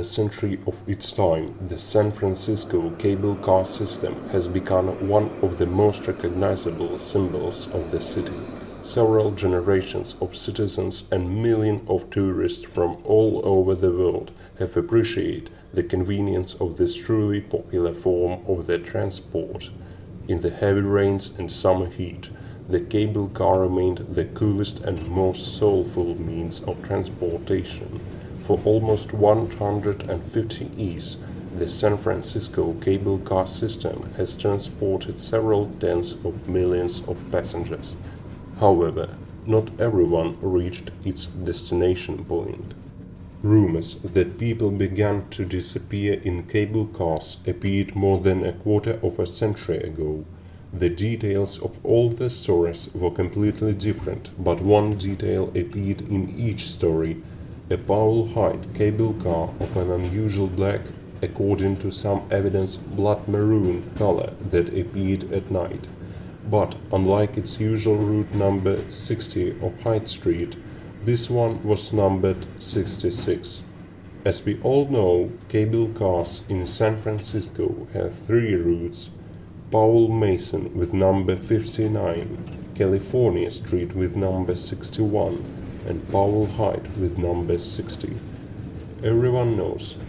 a century of its time, the San Francisco cable car system has become one of the most recognizable symbols of the city. Several generations of citizens and millions of tourists from all over the world have appreciated the convenience of this truly popular form of the transport. In the heavy rains and summer heat, the cable car remained the coolest and most soulful means of transportation. For almost 150 years, the San Francisco cable car system has transported several tens of millions of passengers. However, not everyone reached its destination point. Rumors that people began to disappear in cable cars appeared more than a quarter of a century ago. The details of all the stories were completely different, but one detail appeared in each story: a Powell-Hyde cable car of an unusual black, according to some evidence blood maroon color that appeared at night. But unlike its usual route number 60 of Hyde Street, this one was numbered 66. As we all know, cable cars in San Francisco have three routes: Powell Mason with number 59, California Street with number 61, and Powell-Hyde with number 60. Everyone knows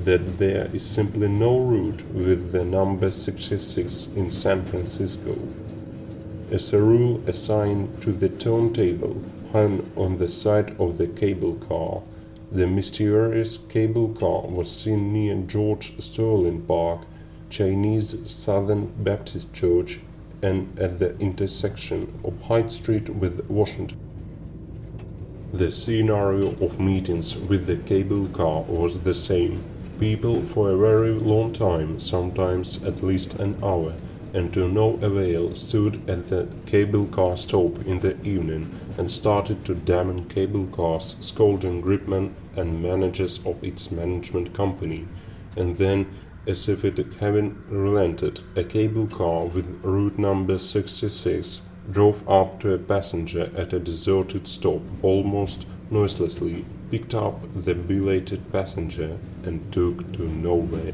that there is simply no route with the number 66 in San Francisco. As a rule, a sign to the turntable hung on the side of the cable car. The mysterious cable car was seen near George Sterling Park, Chinese Southern Baptist Church, and at the intersection of Hyde Street with Washington. The scenario of meetings with the cable car was the same. People for a very long time, sometimes at least an hour, and to no avail, stood at the cable car stop in the evening and started to damn cable cars, scolding gripmen and managers of its management company. And then, as if it having relented, a cable car with route number 66 drove up to a passenger at a deserted stop, almost noiselessly, picked up the belated passenger, and took to nowhere.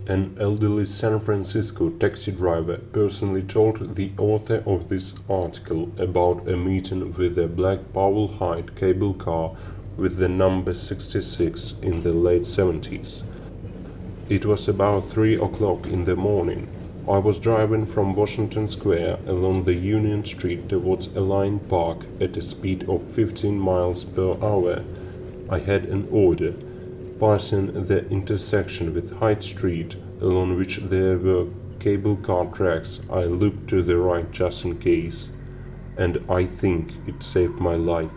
An elderly San Francisco taxi driver personally told the author of this article about a meeting with a black Powell-Hyde cable car with the number 66 in the late 70s. It was about 3 o'clock in the morning. I was driving from Washington Square along the Union Street towards Elaine Park at a speed of 15 miles per hour. I had an order. Passing the intersection with Hyde Street, along which there were cable car tracks, I looked to the right just in case. And I think it saved my life.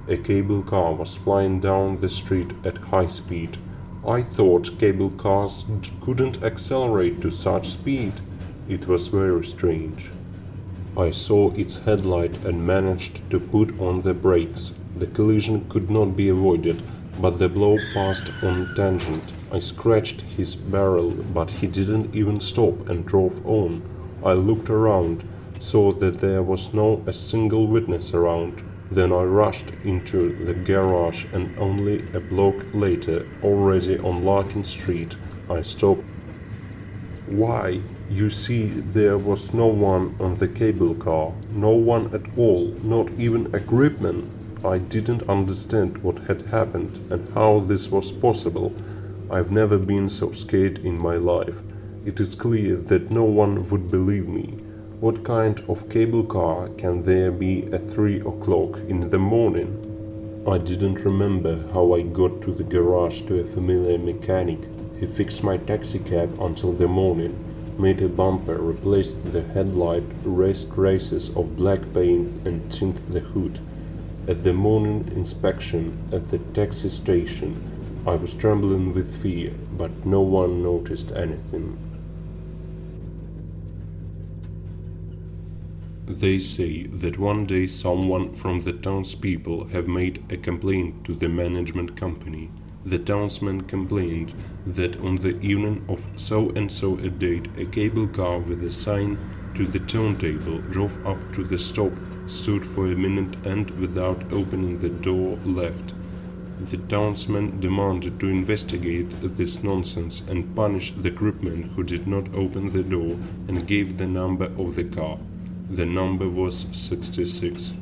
A cable car was flying down the street at high speed. I thought cable cars couldn't accelerate to such speed. It was very strange. I saw its headlight and managed to put on the brakes. The collision could not be avoided, but the blow passed on tangent. I scratched his barrel, but he didn't even stop and drove on. I looked around, saw that there was not a single witness around. Then I rushed into the garage, and only a block later, already on Larkin Street, I stopped. Why? You see, there was no one on the cable car, no one at all, not even a gripman. I didn't understand what had happened and how this was possible. I've never been so scared in my life. It is clear that no one would believe me. What kind of cable car can there be at 3 o'clock in the morning? I didn't remember how I got to the garage to a familiar mechanic. He fixed my taxicab until the morning, made a bumper, replaced the headlight, erased traces of black paint, and tinted the hood. At the morning inspection at the taxi station, I was trembling with fear, but no one noticed anything. They say that one day someone from the townspeople have made a complaint to the management company. The townsman complained that on the evening of so-and-so a date, a cable car with a sign to the turntable drove up to the stop, stood for a minute, and without opening the door left. The townsman demanded to investigate this nonsense and punish the groupman who did not open the door and gave the number of the car. The number was 66.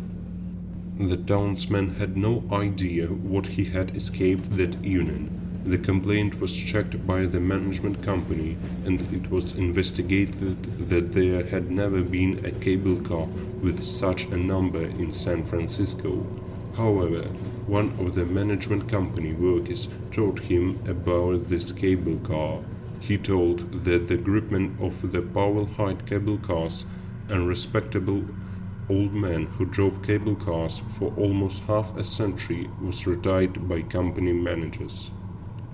The townsman had no idea what he had escaped that evening. The complaint was checked by the management company, and it was investigated that there had never been a cable car with such a number in San Francisco. However, one of the management company workers told him about this cable car. He told that the groupman of the Powell Heights cable cars, a respectable old man who drove cable cars for almost half a century, was retired by company managers.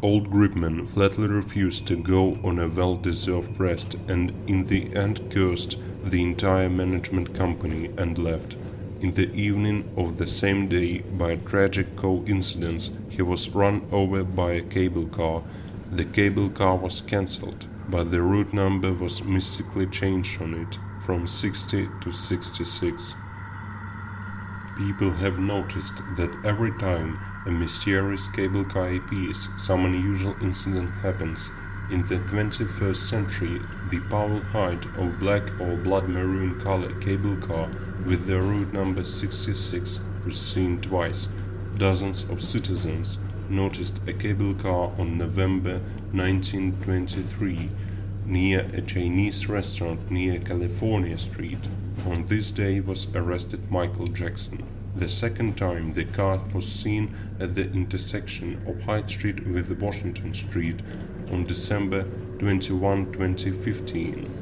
Old Gripman flatly refused to go on a well-deserved rest and in the end cursed the entire management company and left. In the evening of the same day, by a tragic coincidence, he was run over by a cable car. The cable car was cancelled, but the route number was mystically changed on it from 60 to 66. People have noticed that every time a mysterious cable car appears, some unusual incident happens. In the 21st century, the Powell Heights of black or blood maroon color cable car with the route number 66 was seen twice. Dozens of citizens noticed a cable car on November 1923 near a Chinese restaurant near California Street. On this day was arrested Michael Jackson. The second time the car was seen at the intersection of Hyde Street with Washington Street on December 21, 2015.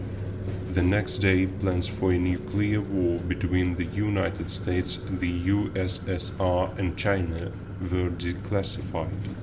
The next day, plans for a nuclear war between the United States, the USSR and China were declassified.